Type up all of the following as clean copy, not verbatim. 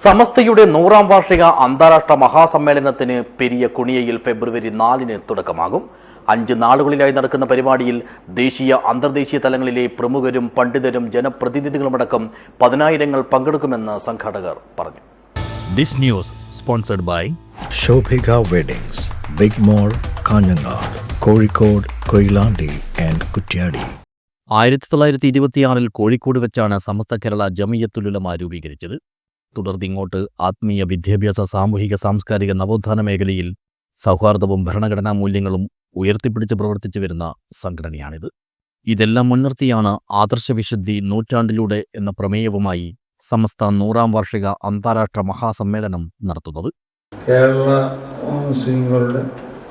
സമസ്തയുടെ 100ാം വാർഷിക അന്താരാഷ്ട്ര മഹാസമ്മേളനത്തിന് പെരിയ കുണിയയിൽ ഫെബ്രുവരി 4-ന് തുടക്കമാകും. 5 നാളുകളിലായി നടക്കുന്ന പരിപാടിയിൽ ദേശീയ അന്തർദേശീയ തലങ്ങളിലെ പ്രമുഖരും പണ്ഡിതരും ജനപ്രതിനിധികളുമടക്കം 10,000 പങ്കെടുക്കുമെന്ന് സംഘാടകർ പറഞ്ഞു. This news sponsored by Shobhika Weddings, Big Mall, Kanyanad, Kozhikode, Koilandi and Kutyadi. 1926-ൽ Kozhikode വെച്ചാണ് സമസ്ത കേരള ജമിയത്തുൽ ഉലമ രൂപീകരിച്ചത്. തുടർന്നിങ്ങോട്ട് ആത്മീയ വിദ്യാഭ്യാസ സാമൂഹിക സാംസ്കാരിക നവോത്ഥാന മേഖലയിൽ സൗഹാർദ്ദവും ഭരണഘടനാ മൂല്യങ്ങളും ഉയർത്തിപ്പിടിച്ച് പ്രവർത്തിച്ചു വരുന്ന സംഘടനയാണിത്. ഇതെല്ലാം മുൻനിർത്തിയാണ് ആദർശവിശുദ്ധി നൂറ്റാണ്ടിലൂടെ എന്ന പ്രമേയവുമായി സമസ്ത 100ാം വാർഷിക അന്താരാഷ്ട്ര മഹാസമ്മേളനം നടത്തുന്നത്. കേരള മുസ്ലിങ്ങളുടെ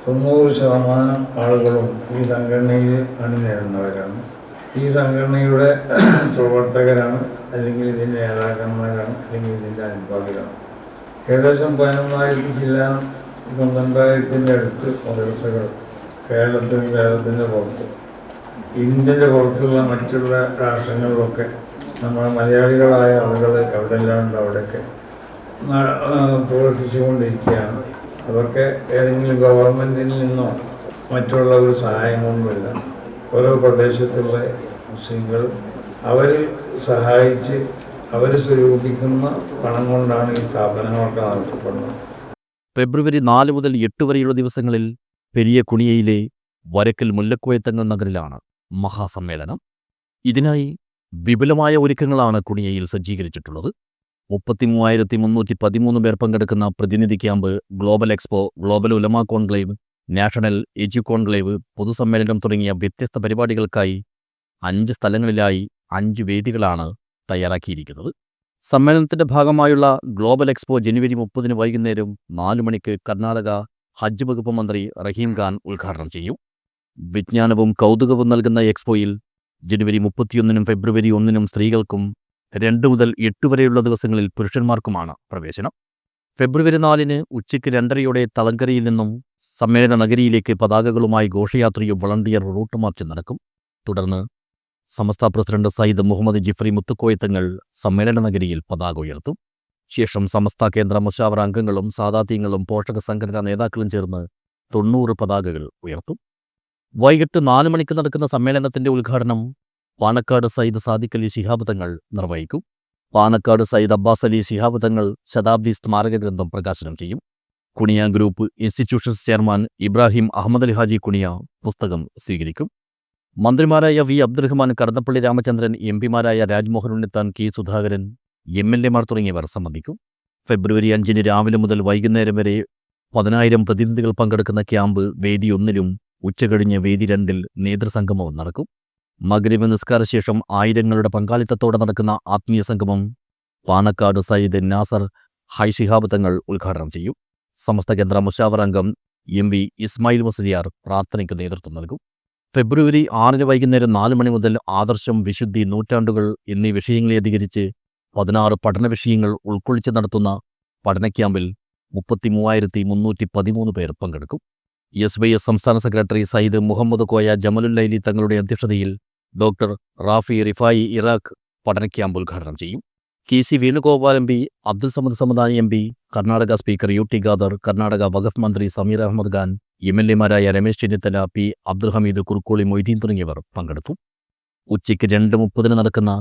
90% ആളുകളും ഈ സംഘടനയിൽ അണിനിരന്നവരാണ്. ഈ സംഘടനയുടെ പ്രവർത്തകരാണ്, അല്ലെങ്കിൽ ഇതിൻ്റെ നേതാക്കന്മാരാണ്, അല്ലെങ്കിൽ ഇതിൻ്റെ അനുഭാവികളാണ്. ഏകദേശം 11,000 ചില്ലാനം 12,000 അടുത്ത് മദ്രസകൾ കേരളത്തിൻ്റെ പുറത്ത്, ഇന്ത്യൻ്റെ പുറത്തുള്ള മറ്റുള്ള രാഷ്ട്രങ്ങളിലൊക്കെ നമ്മുടെ മലയാളികളായ ആളുകൾ എവിടെയെല്ലാം അവിടെയൊക്കെ പ്രവർത്തിച്ചുകൊണ്ടിരിക്കുകയാണ്. അതൊക്കെ ഏതെങ്കിലും ഗവൺമെൻറ്റിൽ നിന്നോ മറ്റുള്ള ഒരു സഹായം കൊണ്ടുമില്ല. ഓരോ പ്രദേശത്തുള്ള മുസ്ലിങ്ങൾ അവർ സഹായിച്ച് അവർ സ്വരൂപിക്കുന്ന പണം കൊണ്ടാണ് ഈ സ്ഥാപനങ്ങളൊക്കെ നടത്തപ്പെടുന്നത്. ഫെബ്രുവരി 4 മുതൽ 8 വരെയുള്ള ദിവസങ്ങളിൽ പെരിയ കുണിയയിലെ വരക്കൽ മുല്ലക്കോയത്തങ്ങൾ നഗറിലാണ് മഹാസമ്മേളനം. ഇതിനായി വിപുലമായ ഒരുക്കങ്ങളാണ് കുണിയയിൽ സജ്ജീകരിച്ചിട്ടുള്ളത്. 33,313 പേർ പങ്കെടുക്കുന്ന പ്രതിനിധി ക്യാമ്പ്, ഗ്ലോബൽ എക്സ്പോ, ഗ്ലോബൽ ഉലമ കോൺക്ലേവ്, നാഷണൽ എജു കോൺക്ലേവ്, പൊതുസമ്മേളനം തുടങ്ങിയ വ്യത്യസ്ത പരിപാടികൾക്കായി 5 സ്ഥലങ്ങളിലായി 5 വേദികളാണ് തയ്യാറാക്കിയിരിക്കുന്നത്. സമ്മേളനത്തിന്റെ ഭാഗമായുള്ള ഗ്ലോബൽ എക്സ്പോ ജനുവരി 30-ന് വൈകുന്നേരം 4 മണിക്ക് കർണാടക ഹജ്ജ് വകുപ്പ് മന്ത്രി റഹീം ഖാൻ ഉദ്ഘാടനം ചെയ്യും. വിജ്ഞാനവും കൗതുകവും നൽകുന്ന എക്സ്പോയിൽ ജനുവരി 31-നും ഫെബ്രുവരി 1-നും സ്ത്രീകൾക്കും 2 മുതൽ 8 വരെയുള്ള ദിവസങ്ങളിൽ പുരുഷന്മാർക്കുമാണ് പ്രവേശനം. ഫെബ്രുവരി 4-ന് ഉച്ചയ്ക്ക് 2:30-യോടെ തളങ്കരയിൽ നിന്നും സമ്മേളന നഗരിയിലേക്ക് പതാകകളുമായി ഘോഷയാത്രയും വളണ്ടിയർ റൂട്ട് മാർച്ചും നടക്കും. തുടർന്ന് സമസ്ത പ്രസിഡന്റ് സയ്യിദ് മുഹമ്മദ് ജിഫ്രി മുത്തുക്കോയത്തങ്ങൾ സമ്മേളന നഗരിയിൽ പതാക ഉയർത്തും. ശേഷം സമസ്ത കേന്ദ്ര മുശാവറ അംഗങ്ങളും സാദാത്യങ്ങളും പോഷക സംഘടനാ നേതാക്കളും ചേർന്ന് 90 പതാകകൾ ഉയർത്തും. വൈകിട്ട് 4 മണിക്ക് നടക്കുന്ന സമ്മേളനത്തിന്റെ ഉദ്ഘാടനം പാണക്കാട് സയ്യിദ് സാദിഖ് അലി ശിഹാബ് തങ്ങൾ നിർവഹിക്കും. പാണക്കാട് സയ്യിദ് അബ്ബാസ് അലി ശിഹാബ് തങ്ങൾ ശതാബ്ദി സ്മാരക ഗ്രന്ഥം പ്രകാശനം ചെയ്യും. Kuniya group institutions chairman Ibrahim Ahmed Ali Haji Kuniya പുസ്തകം സ്വീകരിക്കും. മന്ത്രിമാരായ വി അബ്ദുറഹ്മാൻ, കടന്നപ്പള്ളി രാമചന്ദ്രൻ, എംപിമാരായ രാജ്മോഹൻ ഉണ്ണിത്താൻ, കെ സുധാകരൻ, MLA-മാർ തുടങ്ങിയവർ സംബന്ധിക്കും. ഫെബ്രുവരി 5-ന് രാവിലെ മുതൽ വൈകുന്നേരം വരെ 10,000 പ്രതിനിധികൾ പങ്കെടുക്കുന്ന ക്യാമ്പ് വേദി 1-ലും ഉച്ചകഴിഞ്ഞ് വേദി 2-ൽ നേതൃസംഗമവും നടക്കും. മഗ്രിബ് നിസ്കാരശേഷം ആയിരങ്ങളുടെ പങ്കാളിത്തത്തോടെ നടക്കുന്ന ആത്മീയ സംഗമം പാണക്കാട് സയ്യിദ് നാസർ ഹൈ ശിഹാബ് തങ്ങൾ ഉദ്ഘാടനം ചെയ്യും. സമസ്ത കേന്ദ്ര മുശാവറ അംഗം MV ഇസ്മായിൽ മുസ്ലിയാർ പ്രാർത്ഥനയ്ക്ക് നേതൃത്വം നൽകും. ഫെബ്രുവരി 6-ന് വൈകുന്നേരം 4 മണി മുതൽ ആദർശം, വിശുദ്ധി, നൂറ്റാണ്ടുകൾ എന്നീ വിഷയങ്ങളെ അധികരിച്ച് 16 പഠന വിഷയങ്ങൾ ഉൾക്കൊള്ളിച്ച് നടത്തുന്ന പഠന ക്യാമ്പിൽ 33,313 പേർ പങ്കെടുക്കും. SYS സംസ്ഥാന സെക്രട്ടറി സയ്യിദ് മുഹമ്മദ് കോയ ജമലുല്ലൈലി തങ്ങളുടെ അധ്യക്ഷതയിൽ ഡോക്ടർ റാഫി റിഫായി ഇറാഖ് പഠന ക്യാമ്പ് ഉദ്ഘാടനം ചെയ്യും. KC Venugopal MP, Abdul Samad Samadani MP, Karnataka speaker UT Khader, Karnataka വഖഫ് മന്ത്രി സമീർ അഹമ്മദ് ഖാൻ, MLA-മാരായ രമേശ് ചെന്നിത്തല, P അബ്ദുൽ ഹമീദ്, കുറുക്കോളി മൊയ്തീൻ തുടങ്ങിയവർ പങ്കെടുത്തു. ഉച്ചയ്ക്ക് 2:30-ന് നടക്കുന്ന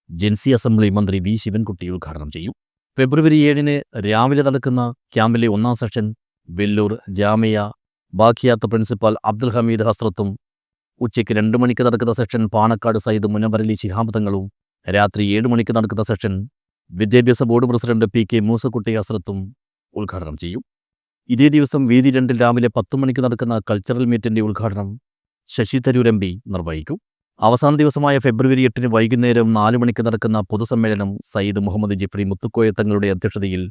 ജൻസി അസംബ്ലി മന്ത്രി V ശിവൻകുട്ടി ഉദ്ഘാടനം ചെയ്യും. ഫെബ്രുവരി 7-ന് രാവിലെ നടക്കുന്ന ക്യാമ്പിലെ 1-ാം സെഷൻ വെല്ലൂർ ജാമിയ ബാഖിയാത്ത് പ്രിൻസിപ്പാൾ അബ്ദുൽ ഹമീദ് ഹസ്രത്തും, ഉച്ചയ്ക്ക് 2 മണിക്ക് നടക്കുന്ന സെഷൻ പാണക്കാട് സയ്യിദ് മുനവർ അലി ശിഹാബ് തങ്ങളും, രാത്രി 7 മണിക്ക് നടക്കുന്ന സെഷൻ വിദ്യാഭ്യാസ ബോർഡ് പ്രസിഡന്റ് PK മൂസക്കുട്ടി ഹസ്രത്തും ഉദ്ഘാടനം ചെയ്യും. ഇതേ ദിവസം വേദി 2-ൽ രാവിലെ 10 മണിക്ക് നടക്കുന്ന കൾച്ചറൽ മീറ്റിന്റെ ഉദ്ഘാടനം ശശി തരൂർ MP നിർവഹിക്കും. അവസാന ദിവസമായ ഫെബ്രുവരി 8-ന് വൈകുന്നേരം 4 മണിക്ക് നടക്കുന്ന പൊതുസമ്മേളനം സയ്യിദ് മുഹമ്മദ് ജിഫ്രി മുത്തുക്കോയ തങ്ങളുടെ അധ്യക്ഷതയിൽ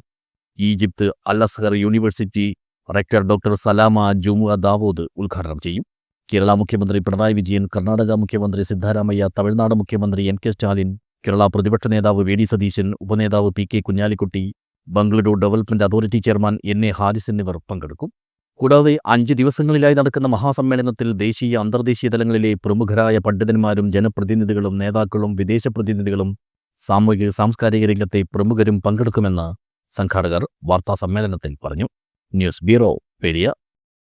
Egypt Al Azhar university rector doctor Salama Jumua Dawood ഉദ്ഘാടനം ചെയ്യും. കേരള മുഖ്യമന്ത്രി പിണറായി വിജയൻ, കർണാടക മുഖ്യമന്ത്രി സിദ്ധാരാമയ്യ, തമിഴ്നാട് മുഖ്യമന്ത്രി NK സ്റ്റാലിൻ, കേരള പ്രതിപക്ഷ നേതാവ് VD സതീശൻ, ഉപനേതാവ് PK Kunhalikutty, Bengaluru development authority chairman NA Haris എന്നിവർ പങ്കെടുക്കും. കൂടാതെ 5 ദിവസങ്ങളിലായി നടക്കുന്ന മഹാസമ്മേളനത്തിൽ ദേശീയ അന്തർദേശീയ തലങ്ങളിലെ പ്രമുഖരായ പണ്ഡിതന്മാരും ജനപ്രതിനിധികളും നേതാക്കളും വിദേശ പ്രതിനിധികളും സാമൂഹിക സാംസ്കാരിക രംഗത്തെ പ്രമുഖരും പങ്കെടുക്കുമെന്ന് സംഘാടകർ വാർത്താസമ്മേളനത്തിൽ പറഞ്ഞു. News bureau, Periya.